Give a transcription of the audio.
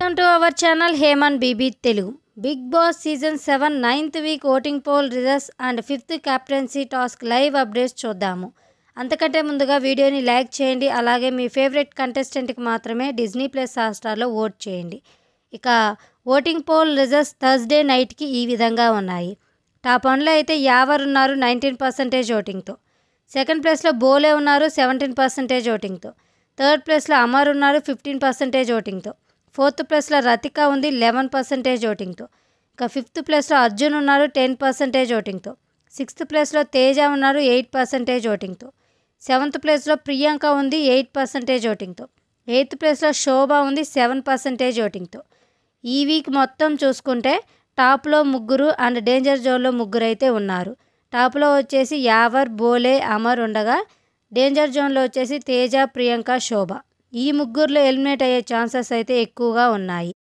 Welcome to our channel Heman BB Telugu. Bigg Boss season 7 9th week voting poll results and 5th captaincy task live updates చూద్దాము. అంతకంటే ముందుగా వీడియోని like చేయండి. అలాగే మీ favourite కంటెస్టెంట్కి మాత్రమే డిజ్నీ ప్లస్ హాట్‌స్టార్లో ఓట్ చేయండి. ఇక ఓటింగ్ పోల్ రిజల్ట్స్ థర్స్డే నైట్కి ఈ విధంగా ఉన్నాయి. టాప్ 1లో అయితే యావర్ ఉన్నారు 19% ఓటింగ్తో. సెకండ్ ప్లేస్లో బోలే ఉన్నారు 17% ఓటింగ్తో. థర్డ్ ప్లేస్లో అమర్ ఉన్నారు 15% ఓటింగ్తో. ఫోర్త్ ప్లేస్లో రతిక ఉంది 11% ఓటింగ్తో. ఇక ఫిఫ్త్ ప్లేస్లో అర్జున్ ఉన్నారు 10% ఓటింగ్తో. సిక్స్త్ ప్లేస్లో తేజ ఉన్నారు 8% ఓటింగ్తో. సెవెంత్ ప్లేస్లో ప్రియాంక ఉంది 8% ఓటింగ్తో. ఎయిత్ ప్లేస్లో శోభ ఉంది 7% ఓటింగ్తో. ఈ వీక్ మొత్తం చూసుకుంటే టాప్లో ముగ్గురు అండ్ డేంజర్ జోన్లో ముగ్గురు అయితే ఉన్నారు. టాప్లో వచ్చేసి యావర్, బోలే, అమర్ ఉండగా డేంజర్ జోన్లో వచ్చేసి తేజ, ప్రియాంక, శోభ. ఈ ముగ్గురులో ఎలిమినేట్ అయ్యే ఛాన్సెస్ అయితే ఎక్కువగా ఉన్నాయి.